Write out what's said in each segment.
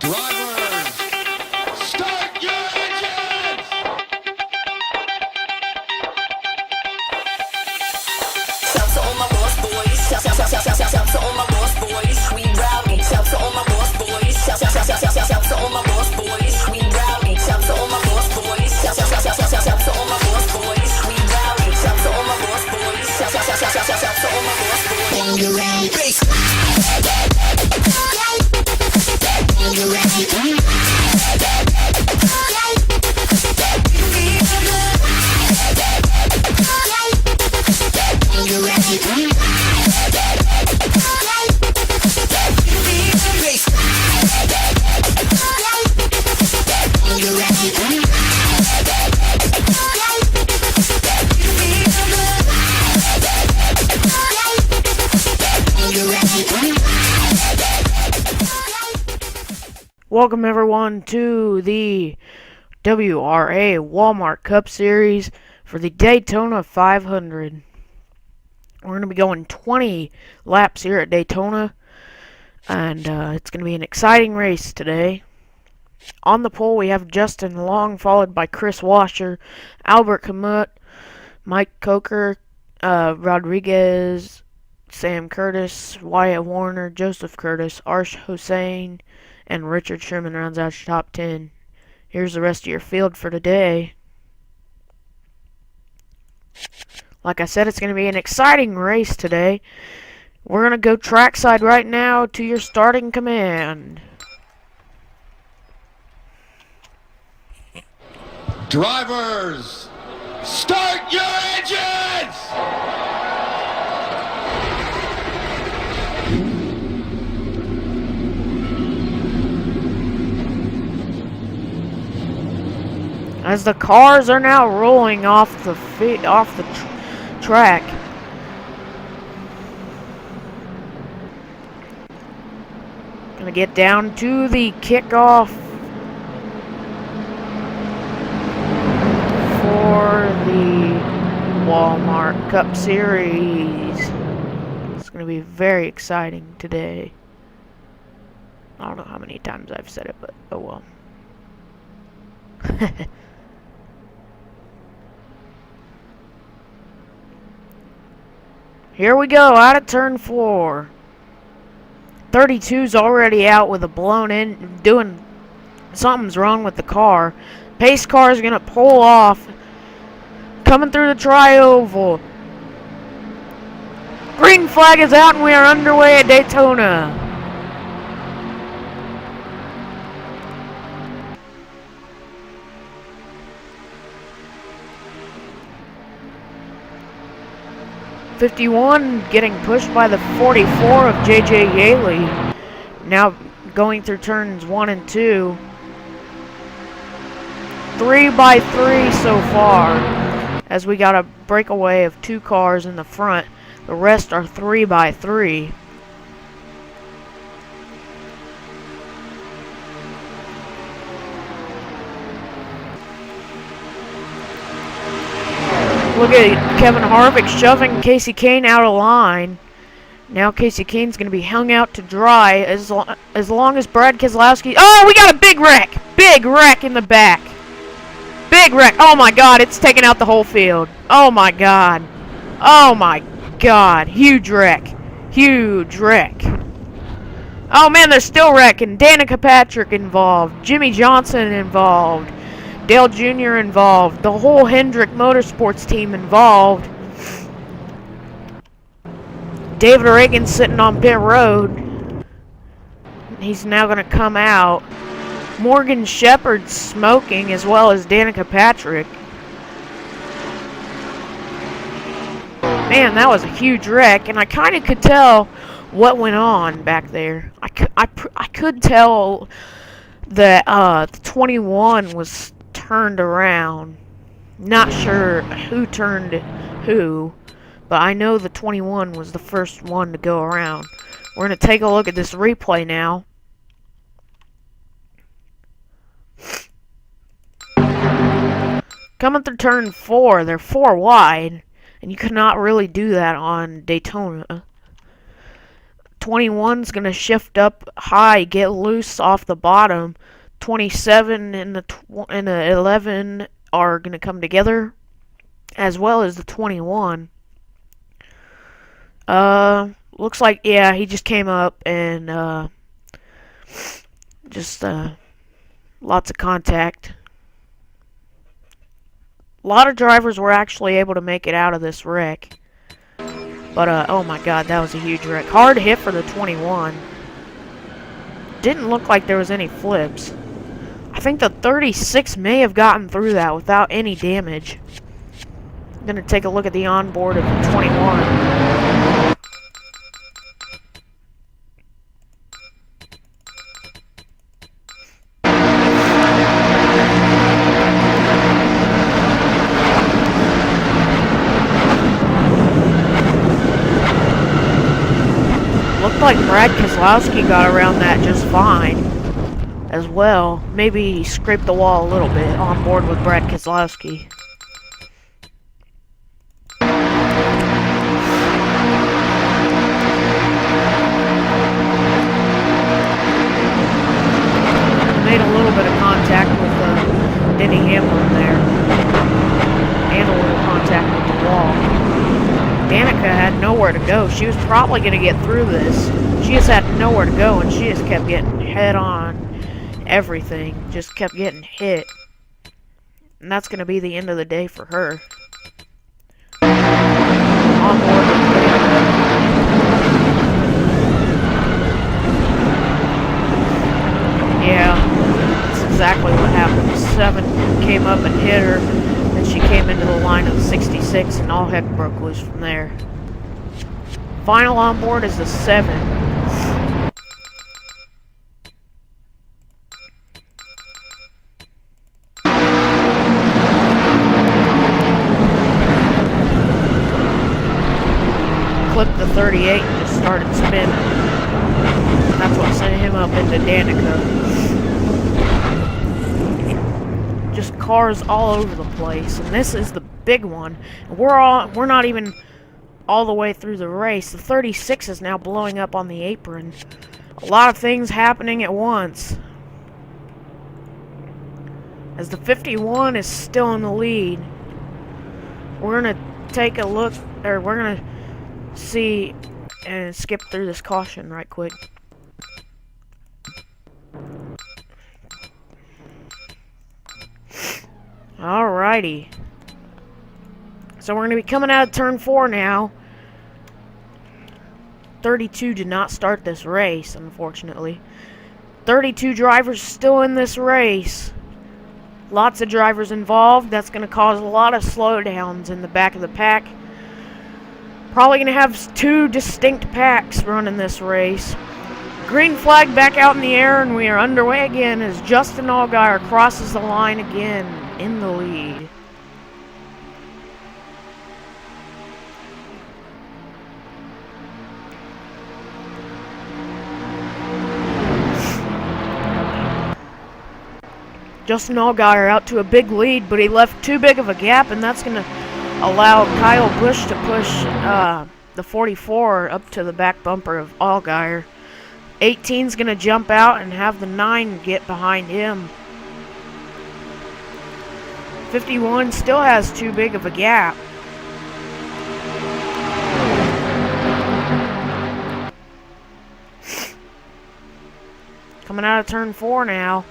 Drivers, start your engines! Shout to all my boss boys. Shout to all my boss boys. We rowdy. Shout to all my boss boys. Shout to all my boss boys. We rowdy. Shout to all my boss boys. Shout to all my boss boys. We rowdy. Shout to all my boss boys. Shout to all my boss boys. When you're ready, bass. When you're ready. Welcome everyone to the WRA Wal-Mart Cup Series for the Daytona 500. We're going to be going 20 laps here at Daytona, and it's going to be an exciting race today. On the pole we have Justin Long, followed by Chris Washer, Albert Kamut, Mike Coker, Rodriguez, Sam Curtis, Wyatt Warner, Joseph Curtis, Arsh Hossein, and Richard Sherman rounds out your top 10. Here's the rest of your field for today. Like I said, it's going to be an exciting race today. We're going to go trackside right now to your starting command. Drivers, start your engines! As the cars are now rolling off the track. Gonna get down to the kickoff for the Wal-Mart Cup Series. It's gonna be very exciting today. I don't know how many times I've said it, but oh well. Here we go, out of turn 4. 32's already out with a blown in, something's wrong with the car. Pace car is gonna pull off, coming through the tri-oval. Green flag is out and we are underway at Daytona. '51 getting pushed by the 44 of J.J. Yaley. Now going through turns 1 and 2. 3 by 3 so far, as we got a breakaway of 2 cars in the front. The rest are 3 by 3. Look at Kevin Harvick shoving Casey Kane out of line. Now Casey Kane's going to be hung out to dry as long as Brad Keselowski... Oh, we got a big wreck! Big wreck in the back. Big wreck. Oh my god, it's taking out the whole field. Oh my god. Oh my god. Huge wreck. Huge wreck. Oh man, they're still wrecking. Danica Patrick involved. Jimmy Johnson involved. Dale Jr. involved. The whole Hendrick Motorsports team involved. David Reagan sitting on pit road. He's now going to come out. Morgan Shepherd smoking, as well as Danica Patrick. Man, that was a huge wreck, and I kind of could tell what went on back there. I could tell that the 21 was turned around. Not sure who turned who, but I know the 21 was the first one to go around. We're going to take a look at this replay now. Coming through turn 4, they're 4 wide, and you cannot really do that on Daytona. 21's going to shift up high, get loose off the bottom. 27 and the 11 are going to come together, as well as the 21. Looks like, yeah, he just came up and just lots of contact. A lot of drivers were actually able to make it out of this wreck. But, oh my god, that was a huge wreck. Hard hit for the 21. Didn't look like there was any flips. I think the 36 may have gotten through that without any damage. I'm gonna take a look at the onboard of the 21. Looked like Brad Keselowski got around that just fine as well. Maybe he scraped the wall a little bit on board with Brad Keselowski. Made a little bit of contact with Denny Hamlin there. And a little contact with the wall. Danica had nowhere to go. She was probably going to get through this. She just had nowhere to go, and she just kept getting head on everything. Just kept getting hit. And that's going to be the end of the day for her. On board with yeah, that's exactly what happened. 7 came up and hit her. Then she came into the line of the 66, and all heck broke loose from there. Final on board is the 7. Clipped the 38 and just started spinning. That's what sent him up into Danica. Just cars all over the place, and this is the big one. We're not even all the way through the race. The 36 is now blowing up on the apron. A lot of things happening at once. As the 51 is still in the lead. We're gonna take a look, or we're gonna see and skip through this caution right quick. Alrighty. So we're going to be coming out of turn 4 now. 32 did not start this race, unfortunately. 32 drivers still in this race. Lots of drivers involved. That's going to cause a lot of slowdowns in the back of the pack. Probably going to have 2 distinct packs running this race. Green flag back out in the air, and we are underway again as Justin Allgaier crosses the line again in the lead. Justin Allgaier out to a big lead, but he left too big of a gap, and that's going to allow Kyle Busch to push the 44 up to the back bumper of Allgaier. 18's going to jump out and have the 9 get behind him. 51 still has too big of a gap. Coming out of turn 4 now.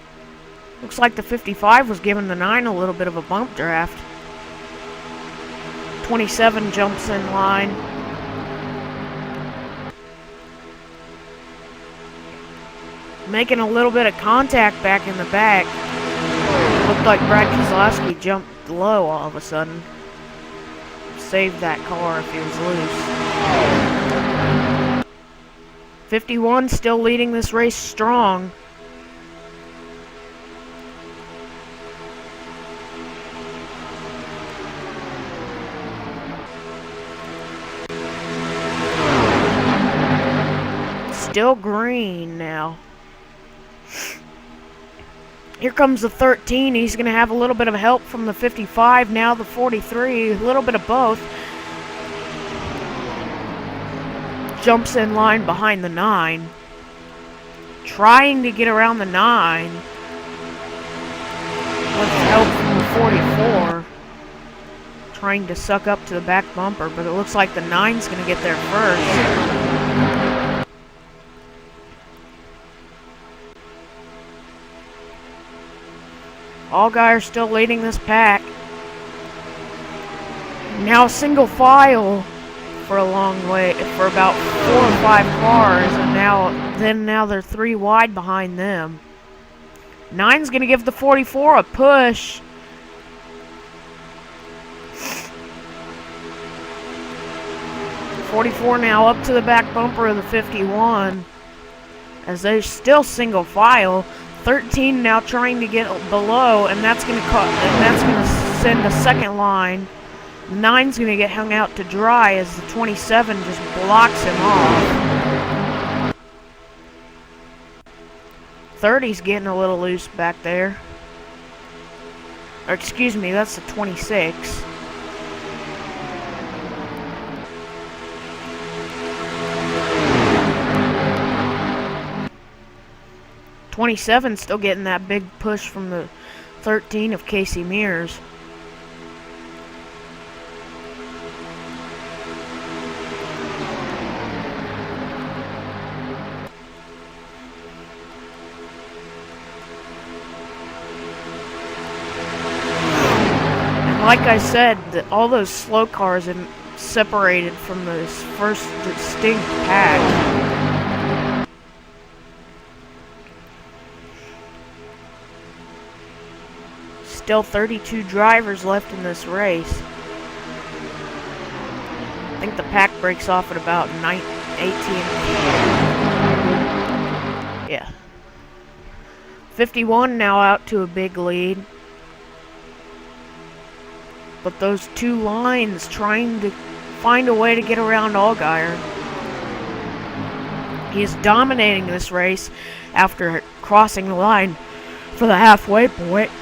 Looks like the 55 was giving the 9 a little bit of a bump draft. 27 jumps in line. Making a little bit of contact back in the back. Looked like Brad Keselowski jumped low all of a sudden. Saved that car if he was loose. 51 still leading this race strong. Still green now. Here comes the 13. He's going to have a little bit of help from the 55. Now the 43. A little bit of both. jumps in line behind the 9. Trying to get around the 9. With help from the 44. Trying to suck up to the back bumper, but it looks like the 9's gonna get there first. Allgaier still leading this pack. Now single file for a long way, for about 4 or 5 cars, and now they're 3 wide behind them. 9's gonna give the 44 a push. .44 now up to the back bumper of the 51, as they're still single file. 13 now trying to get below, and that's gonna send a second line. 9's gonna get hung out to dry as the 27 just blocks him off. 30's getting a little loose back there. Or excuse me, that's the 26. 27 still getting that big push from the 13 of Casey Mears. And like I said, all those slow cars have separated from this first distinct pack. Still 32 drivers left in this race. I think the pack breaks off at about 18. Yeah. 51 now out to a big lead. But those 2 lines trying to find a way to get around Allgaier. He is dominating this race after crossing the line for the halfway point.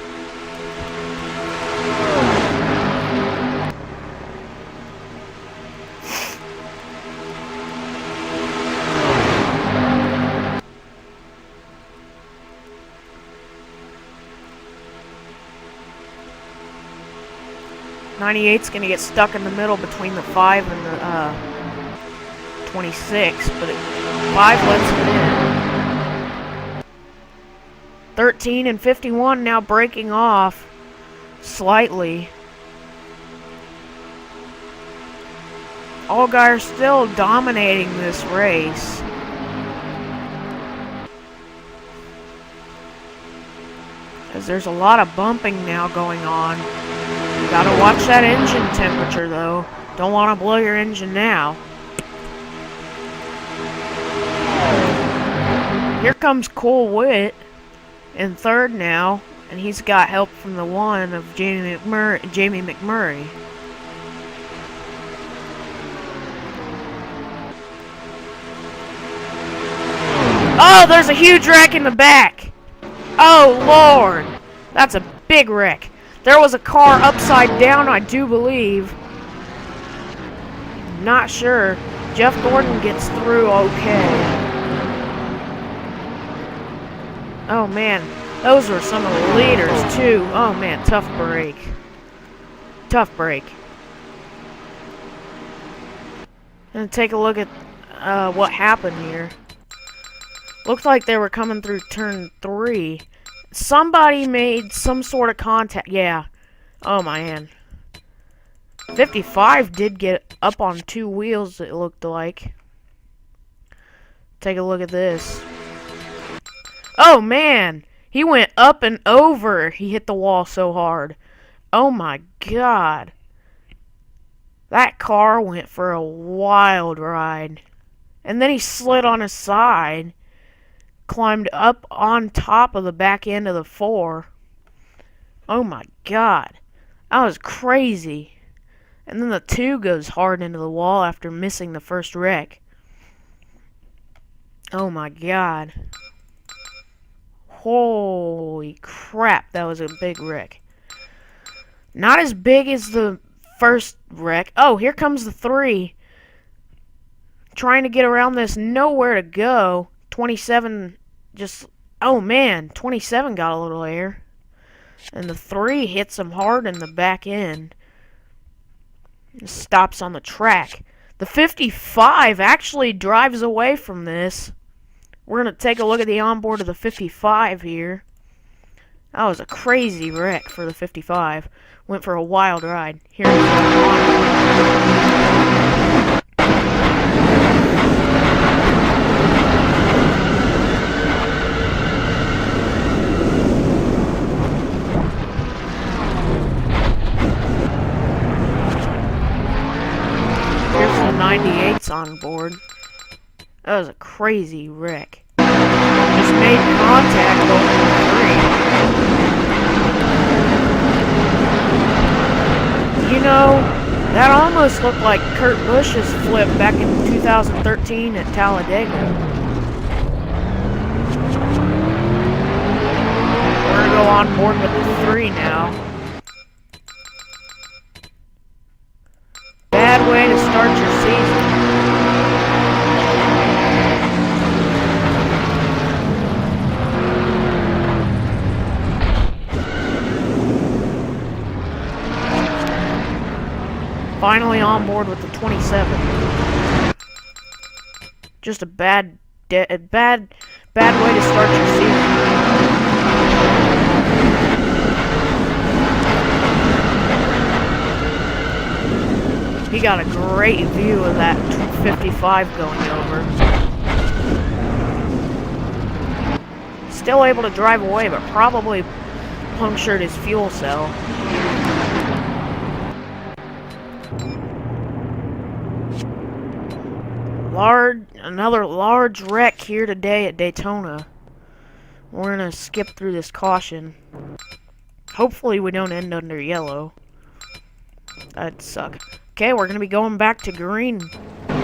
.98's gonna get stuck in the middle between the 5 and the 26, but 5 lets him in. 13 and 51 now breaking off slightly. Allgaier still dominating this race. As there's a lot of bumping now going on. Gotta watch that engine temperature though. Don't want to blow your engine now. Here comes Cole Witt in 3rd now, and he's got help from the 1 of Jamie McMurray. Oh, there's a huge wreck in the back. Oh Lord, that's a big wreck. There was a car upside down, I do believe. Not sure. Jeff Gordon gets through okay. Oh man, those were some of the leaders too. Oh man, tough break. Tough break. Gonna take a look at what happened here. Looked like they were coming through turn 3. Somebody made some sort of contact. Yeah. Oh, man. 55 did get up on 2 wheels, it looked like. Take a look at this. Oh, man. He went up and over. He hit the wall so hard. Oh, my God. That car went for a wild ride. And then he slid on his side. Climbed up on top of the back end of the 4. Oh my God. That was crazy. And then the 2 goes hard into the wall after missing the first wreck. Oh my God. Holy crap, that was a big wreck. Not as big as the first wreck. Oh, here comes the 3. Trying to get around this, nowhere to go. 27 just, oh man, 27 got a little air. And the 3 hits him hard in the back end. Stops on the track. The 55 actually drives away from this. We're going to take a look at the onboard of the 55 here. That was a crazy wreck for the 55. Went for a wild ride. Here we go. Here's the 98s on board. That was a crazy wreck. Just made contact over the 3. You know, that almost looked like Kurt Busch's flip back in 2013 at Talladega. We're gonna go on board with the 3 now. Bad way to start your season. Finally on board with the 27. Just a bad way to start your season. He got a great view of that 55 going over. Still able to drive away, but probably punctured his fuel cell. Another large wreck here today at Daytona. We're gonna skip through this caution. Hopefully we don't end under yellow. That'd suck. Okay, we're gonna be going back to green. We're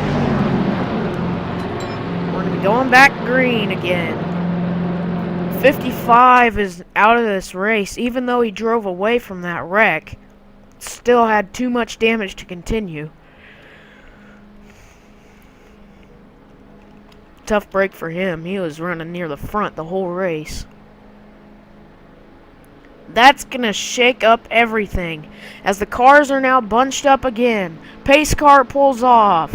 gonna be going back green again. 55 is out of this race, even though he drove away from that wreck. Still had too much damage to continue. Tough break for him. He was running near the front the whole race. That's gonna shake up everything, as the cars are now bunched up again. Pace car pulls off.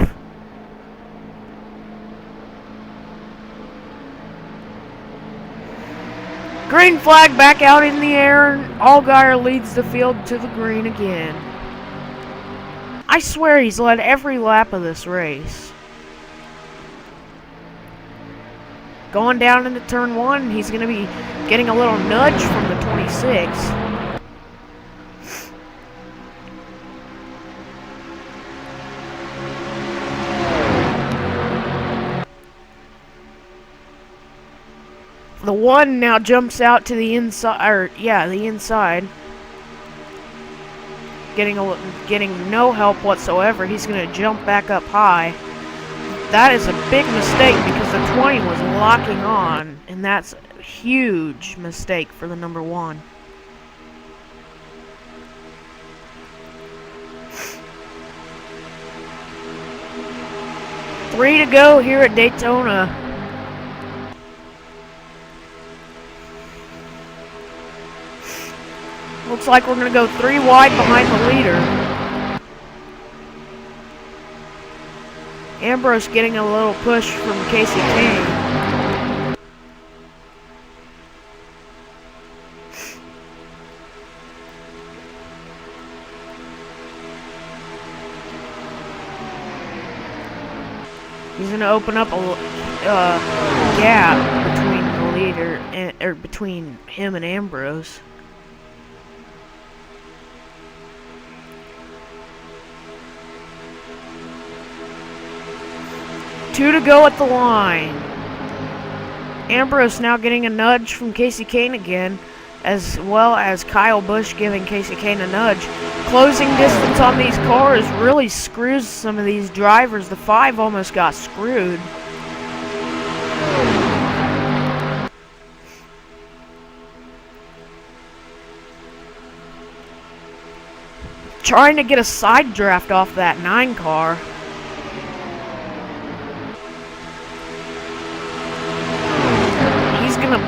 Green flag back out in the air, and Allgaier leads the field to the green again. I swear he's led every lap of this race. Going down into turn 1, he's going to be getting a little nudge from the 26. The 1 now jumps out to the inside, the inside. Getting no help whatsoever. He's going to jump back up high. That is a big mistake because the 20 was locking on, and that's a huge mistake for the number 1. Three to go here at Daytona. Looks like we're going to go 3 wide behind the leader. Ambrose getting a little push from Casey Kane. He's going to open up a gap between the leader and between him and Ambrose. Two to go at the line. Ambrose now getting a nudge from Casey Kane again, as well as Kyle Busch giving Casey Kane a nudge. Closing distance on these cars really screws some of these drivers. The 5 almost got screwed. Trying to get a side draft off that 9 car.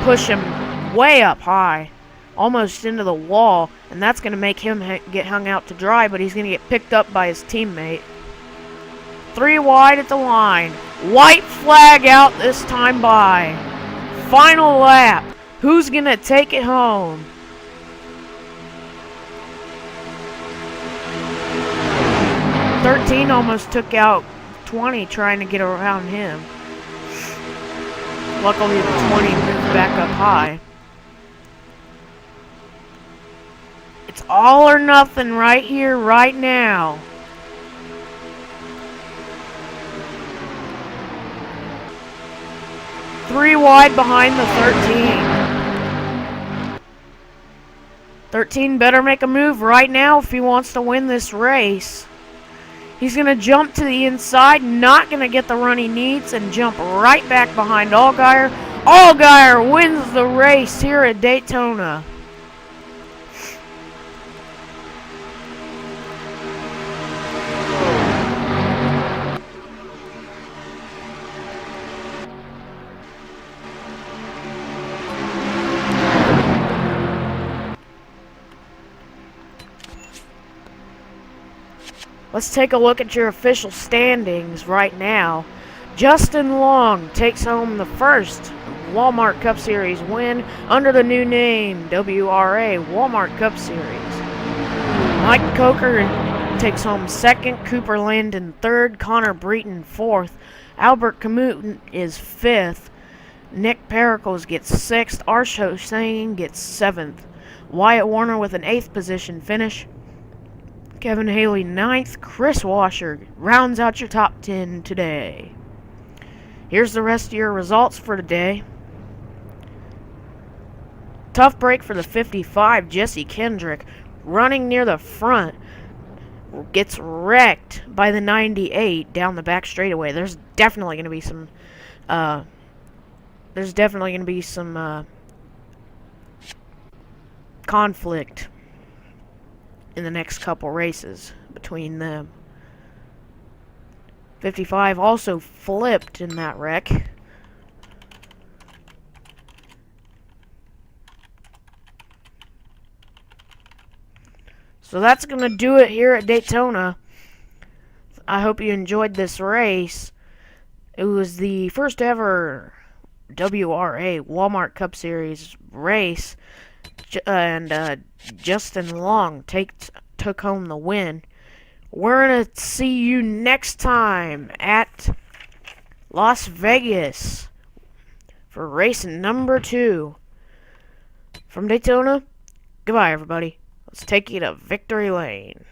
push him way up high, almost into the wall, and that's going to make him get hung out to dry, but he's going to get picked up by his teammate. 3 wide at the line. White flag out this time by. Final lap. Who's going to take it home? "13" almost took out 20 trying to get around him. Luckily, the 20 moved back up high. It's all or nothing right here, right now. Three wide behind the 13. 13 better make a move right now if he wants to win this race. He's going to jump to the inside, not going to get the run he needs, and jump right back behind Allgaier. Allgaier wins the race here at Daytona. Let's take a look at your official standings right now. Justin Long takes home the first Wal-Mart Cup Series win under the new name WRA Wal-Mart Cup Series. Mike Coker takes home second, Cooper Landon third, Connor Breton fourth, Albert Kamut is fifth, Nick Pericles gets sixth, Arsh Hossein gets seventh, Wyatt Warner with an 8th position finish, Kevin Haley 9th, Chris Washer rounds out your top 10 today. Here's the rest of your results for today. Tough break for the 55, Jesse Kendrick, running near the front, gets wrecked by the 98 down the back straightaway. There's definitely going to be some conflict in the next couple races between them. 55 also flipped in that wreck. So that's going to do it here at Daytona. I hope you enjoyed this race. It was the first ever WRA Wal-Mart Cup Series race, and Justin Long took home the win. We're going to see you next time at Las Vegas for race number 2. From Daytona, goodbye everybody. Let's take you to victory lane.